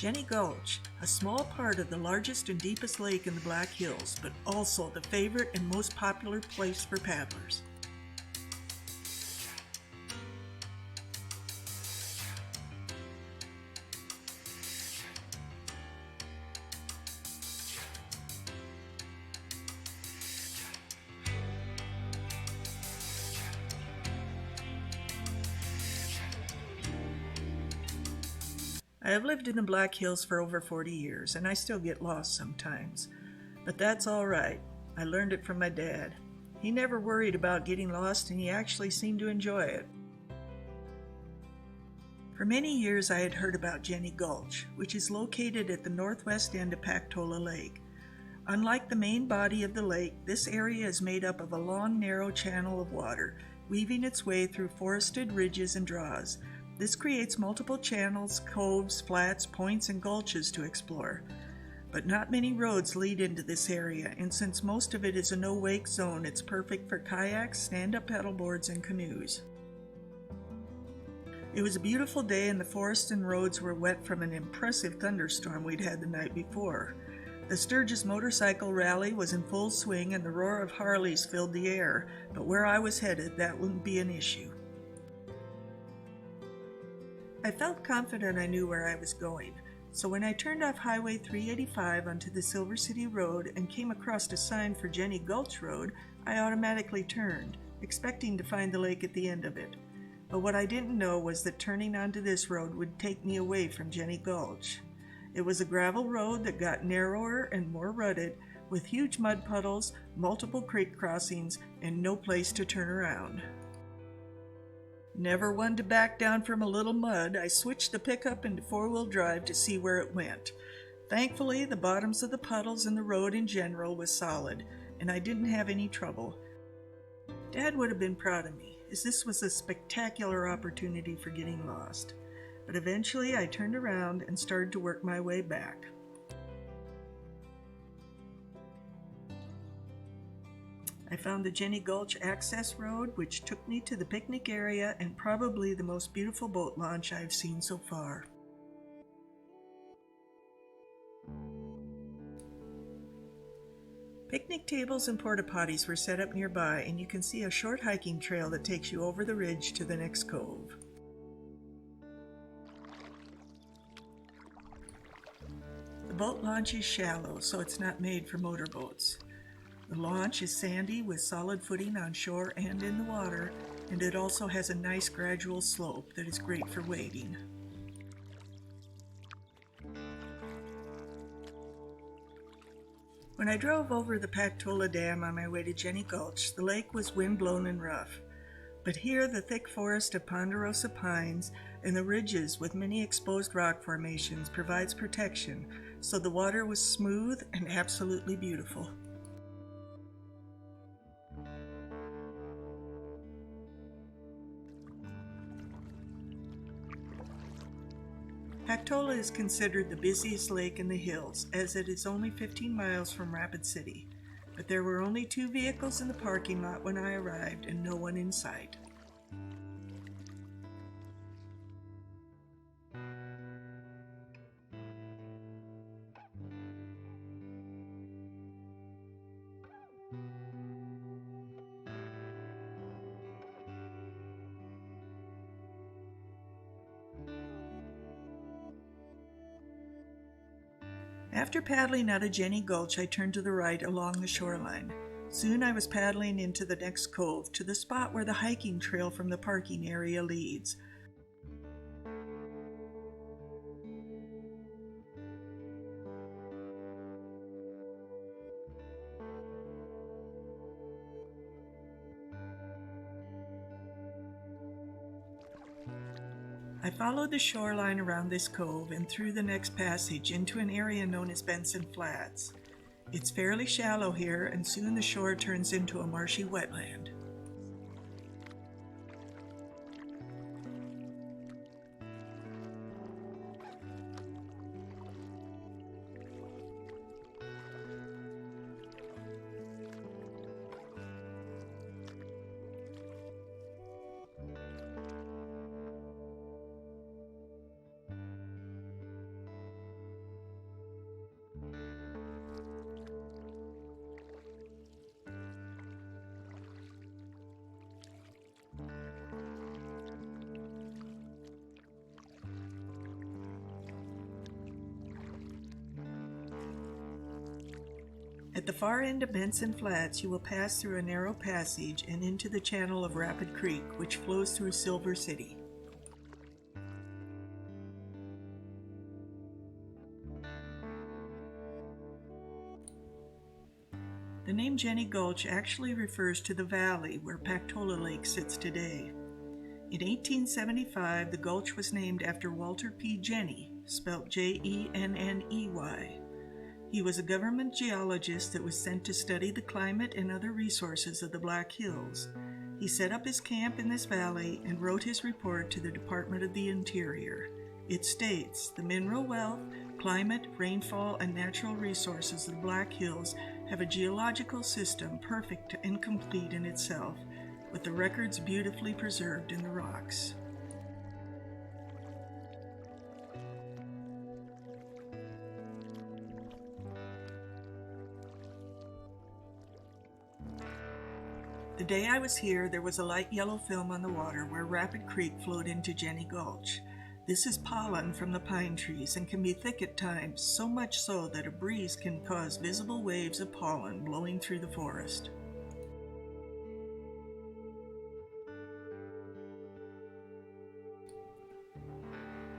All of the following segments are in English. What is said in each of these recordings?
Jenny Gulch, a small part of the largest and deepest lake in the Black Hills, but also the favorite and most popular place for paddlers. I have lived in the Black Hills for over 40 years, and I still get lost sometimes. But that's all right. I learned it from my dad. He never worried about getting lost, and he actually seemed to enjoy it. For many years I had heard about Jenney Gulch, which is located at the northwest end of Pactola Lake. Unlike the main body of the lake, this area is made up of a long, narrow channel of water, weaving its way through forested ridges and draws. This creates multiple channels, coves, flats, points, and gulches to explore. But not many roads lead into this area, and since most of it is a no-wake zone, it's perfect for kayaks, stand-up paddleboards, and canoes. It was a beautiful day, and the forests and roads were wet from an impressive thunderstorm we'd had the night before. The Sturgis motorcycle rally was in full swing, and the roar of Harleys filled the air, but where I was headed, that wouldn't be an issue. I felt confident I knew where I was going, so when I turned off Highway 385 onto the Silver City Road and came across a sign for Jenney Gulch Road, I automatically turned, expecting to find the lake at the end of it. But what I didn't know was that turning onto this road would take me away from Jenney Gulch. It was a gravel road that got narrower and more rutted, with huge mud puddles, multiple creek crossings, and no place to turn around. Never one to back down from a little mud, I switched the pickup into four-wheel drive to see where it went. Thankfully, the bottoms of the puddles and the road in general was solid, and I didn't have any trouble. Dad would have been proud of me, as this was a spectacular opportunity for getting lost. But eventually I turned around and started to work my way back. I found the Jenney Gulch access road, which took me to the picnic area and probably the most beautiful boat launch I've seen so far. Picnic tables and porta-potties were set up nearby, and you can see a short hiking trail that takes you over the ridge to the next cove. The boat launch is shallow, so it's not made for motorboats. The launch is sandy with solid footing on shore and in the water, and it also has a nice gradual slope that is great for wading. When I drove over the Pactola Dam on my way to Jenney Gulch, the lake was windblown and rough. But here the thick forest of ponderosa pines and the ridges with many exposed rock formations provides protection, so the water was smooth and absolutely beautiful. Pactola is considered the busiest lake in the hills, as it is only 15 miles from Rapid City, but there were only 2 vehicles in the parking lot when I arrived and no one in sight. After paddling out of Jenney Gulch, I turned to the right along the shoreline. Soon I was paddling into the next cove, to the spot where the hiking trail from the parking area leads. I followed the shoreline around this cove and through the next passage into an area known as Benson Flats. It's fairly shallow here, and soon the shore turns into a marshy wetland. At the far end of Benson Flats, you will pass through a narrow passage and into the channel of Rapid Creek, which flows through Silver City. The name Jenney Gulch actually refers to the valley where Pactola Lake sits today. In 1875, the gulch was named after Walter P. Jenney, spelt Jenney. He was a government geologist that was sent to study the climate and other resources of the Black Hills. He set up his camp in this valley and wrote his report to the Department of the Interior. It states, "The mineral wealth, climate, rainfall, and natural resources of the Black Hills have a geological system perfect and complete in itself, with the records beautifully preserved in the rocks." The day I was here, there was a light yellow film on the water where Rapid Creek flowed into Jenney Gulch. This is pollen from the pine trees and can be thick at times, so much so that a breeze can cause visible waves of pollen blowing through the forest.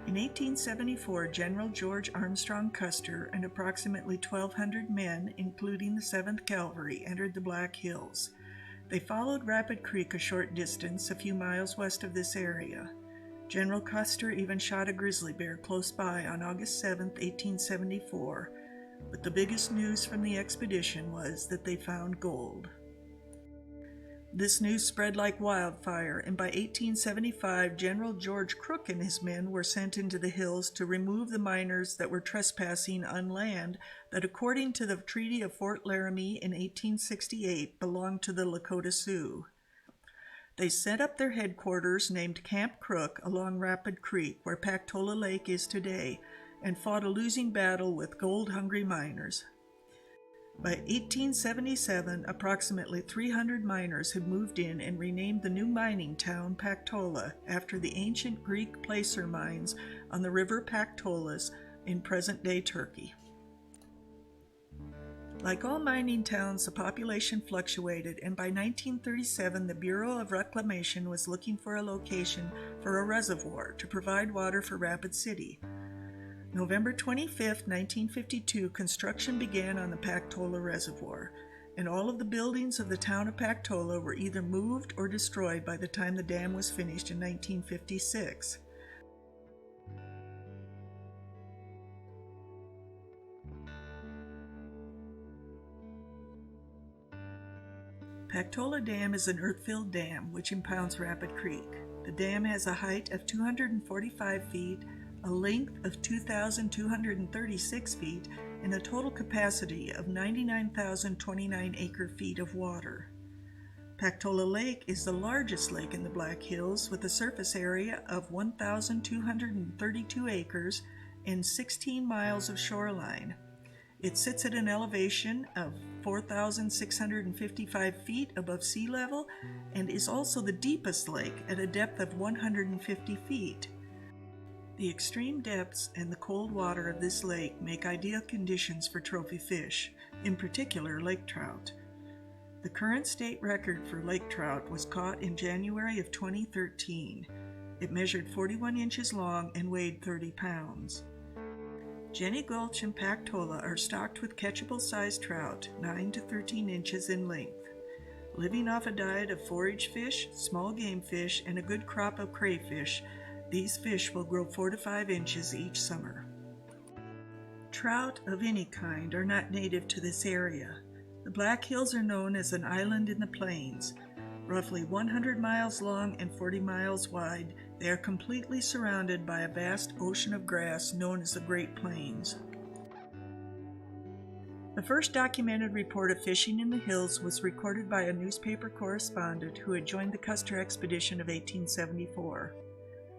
In 1874, General George Armstrong Custer and approximately 1,200 men, including the 7th Cavalry, entered the Black Hills. They followed Rapid Creek a short distance, a few miles west of this area. General Custer even shot a grizzly bear close by on August 7, 1874, but the biggest news from the expedition was that they found gold. This news spread like wildfire, and by 1875, General George Crook and his men were sent into the hills to remove the miners that were trespassing on land that, according to the Treaty of Fort Laramie in 1868, belonged to the Lakota Sioux. They set up their headquarters, named Camp Crook, along Rapid Creek, where Pactola Lake is today, and fought a losing battle with gold-hungry miners. By 1877, approximately 300 miners had moved in and renamed the new mining town Pactola after the ancient Greek placer mines on the river Pactolus in present-day Turkey. Like all mining towns, the population fluctuated, and by 1937, the Bureau of Reclamation was looking for a location for a reservoir to provide water for Rapid City. November 25, 1952, construction began on the Pactola Reservoir, and all of the buildings of the town of Pactola were either moved or destroyed by the time the dam was finished in 1956. Pactola Dam is an earth-filled dam which impounds Rapid Creek. The dam has a height of 245 feet, a length of 2,236 feet, and a total capacity of 99,029 acre-feet of water. Pactola Lake is the largest lake in the Black Hills, with a surface area of 1,232 acres and 16 miles of shoreline. It sits at an elevation of 4,655 feet above sea level and is also the deepest lake at a depth of 150 feet. The extreme depths and the cold water of this lake make ideal conditions for trophy fish, in particular lake trout. The current state record for lake trout was caught in January of 2013. It measured 41 inches long and weighed 30 pounds. Jenney Gulch and Pactola are stocked with catchable-sized trout, 9 to 13 inches in length. Living off a diet of forage fish, small game fish, and a good crop of crayfish, these fish will grow 4 to 5 inches each summer. Trout of any kind are not native to this area. The Black Hills are known as an island in the plains. Roughly 100 miles long and 40 miles wide, they are completely surrounded by a vast ocean of grass known as the Great Plains. The first documented report of fishing in the hills was recorded by a newspaper correspondent who had joined the Custer expedition of 1874.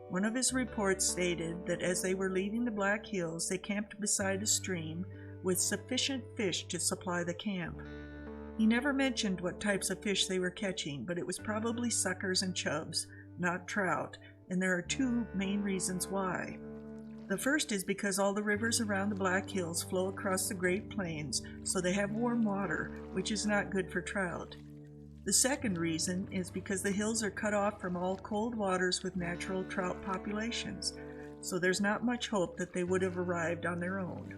One of his reports stated that as they were leaving the Black Hills, they camped beside a stream with sufficient fish to supply the camp. He never mentioned what types of fish they were catching, but it was probably suckers and chubs, not trout, and there are two main reasons why. The first is because all the rivers around the Black Hills flow across the Great Plains, so they have warm water, which is not good for trout. The second reason is because the hills are cut off from all cold waters with natural trout populations, so there's not much hope that they would have arrived on their own.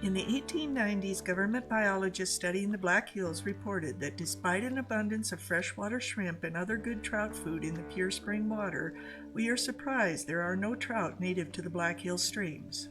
In the 1890s, government biologists studying the Black Hills reported that despite an abundance of freshwater shrimp and other good trout food in the pure spring water, we are surprised there are no trout native to the Black Hills streams.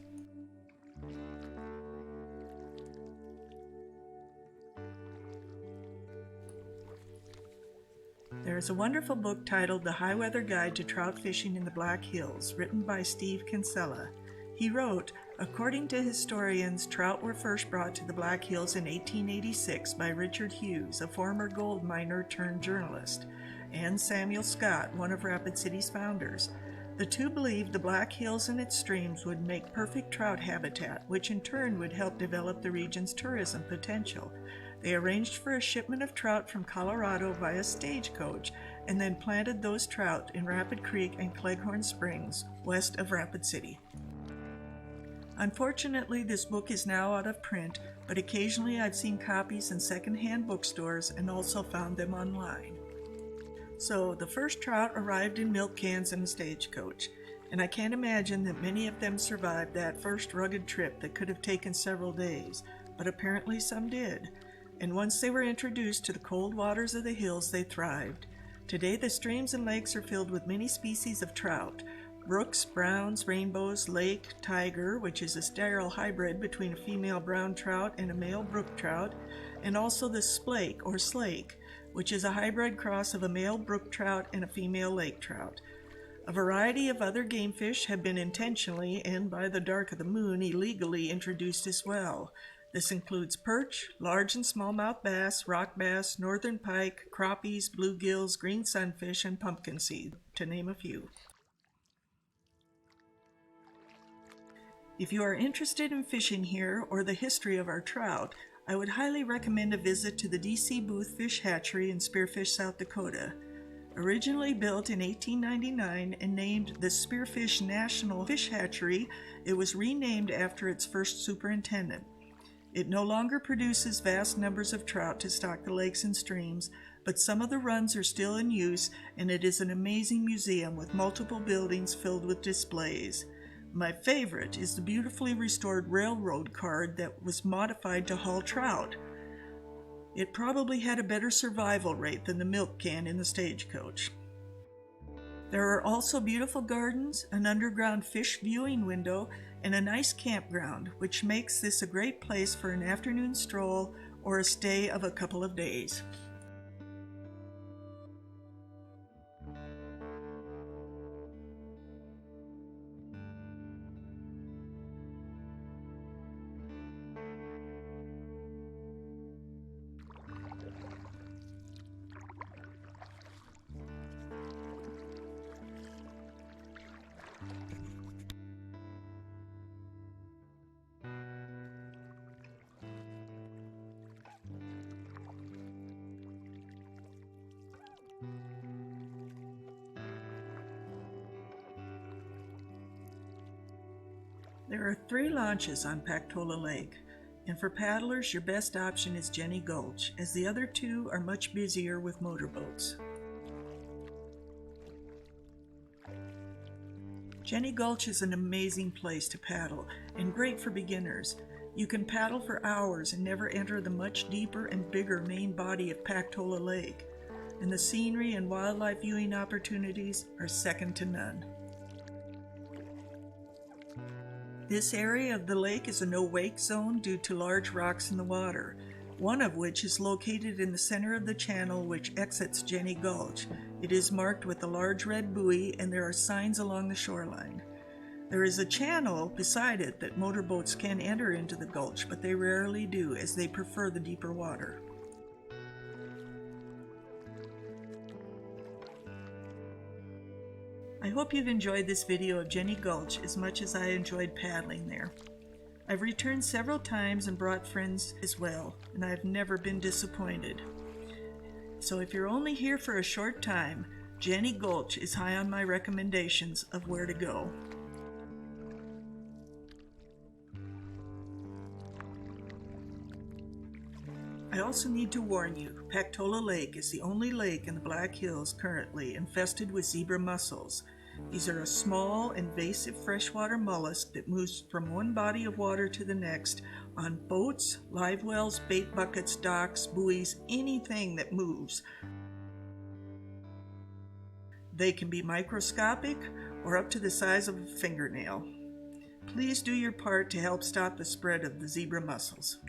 There is a wonderful book titled The High Weather Guide to Trout Fishing in the Black Hills, written by Steve Kinsella. He wrote, according to historians, trout were first brought to the Black Hills in 1886 by Richard Hughes, a former gold miner turned journalist, and Samuel Scott, one of Rapid City's founders. The two believed the Black Hills and its streams would make perfect trout habitat, which in turn would help develop the region's tourism potential. They arranged for a shipment of trout from Colorado via stagecoach and then planted those trout in Rapid Creek and Cleghorn Springs, west of Rapid City. Unfortunately, this book is now out of print, but occasionally I've seen copies in secondhand bookstores and also found them online. So, the first trout arrived in milk cans in a stagecoach, and I can't imagine that many of them survived that first rugged trip that could have taken several days, but apparently some did. And once they were introduced to the cold waters of the hills, they thrived. Today, the streams and lakes are filled with many species of trout: brooks, browns, rainbows, lake, tiger, which is a sterile hybrid between a female brown trout and a male brook trout, and also the splake or slake, which is a hybrid cross of a male brook trout and a female lake trout. A variety of other game fish have been intentionally and by the dark of the moon illegally introduced as well. This includes perch, large and smallmouth bass, rock bass, northern pike, crappies, bluegills, green sunfish, and pumpkin seed, to name a few. If you are interested in fishing here or the history of our trout, I would highly recommend a visit to the D.C. Booth Fish Hatchery in Spearfish, South Dakota. Originally built in 1899 and named the Spearfish National Fish Hatchery, it was renamed after its first superintendent. It no longer produces vast numbers of trout to stock the lakes and streams, but some of the runs are still in use, and it is an amazing museum with multiple buildings filled with displays. My favorite is the beautifully restored railroad car that was modified to haul trout. It probably had a better survival rate than the milk can in the stagecoach. There are also beautiful gardens, an underground fish viewing window, and a nice campground, which makes this a great place for an afternoon stroll or a stay of a couple of days. There are 3 launches on Pactola Lake, and for paddlers your best option is Jenney Gulch, as the other 2 are much busier with motorboats. Jenny Gulch is an amazing place to paddle and great for beginners. You can paddle for hours and never enter the much deeper and bigger main body of Pactola Lake, and the scenery and wildlife viewing opportunities are second to none. This area of the lake is a no-wake zone due to large rocks in the water, one of which is located in the center of the channel which exits Jenney Gulch. It is marked with a large red buoy, and there are signs along the shoreline. There is a channel beside it that motorboats can enter into the gulch, but they rarely do, as they prefer the deeper water. I hope you've enjoyed this video of Jenny Gulch as much as I enjoyed paddling there. I've returned several times and brought friends as well, and I've never been disappointed. So if you're only here for a short time, Jenny Gulch is high on my recommendations of where to go. I also need to warn you, Pactola Lake is the only lake in the Black Hills currently infested with zebra mussels. These are a small, invasive freshwater mollusk that moves from one body of water to the next on boats, live wells, bait buckets, docks, buoys, anything that moves. They can be microscopic or up to the size of a fingernail. Please do your part to help stop the spread of the zebra mussels.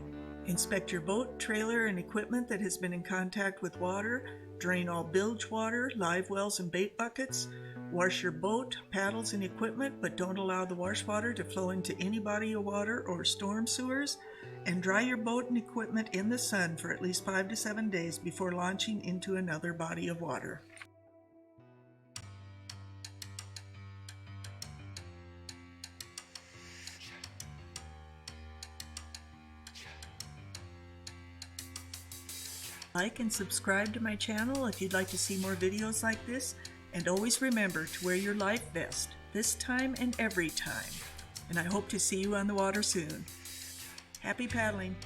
Inspect your boat, trailer, and equipment that has been in contact with water. Drain all bilge water, live wells, and bait buckets. Wash your boat, paddles, and equipment, but don't allow the wash water to flow into any body of water or storm sewers. And dry your boat and equipment in the sun for at least 5 to 7 days before launching into another body of water. Like and subscribe to my channel if you'd like to see more videos like this, and always remember to wear your life vest, this time and every time. And I hope to see you on the water soon. Happy paddling!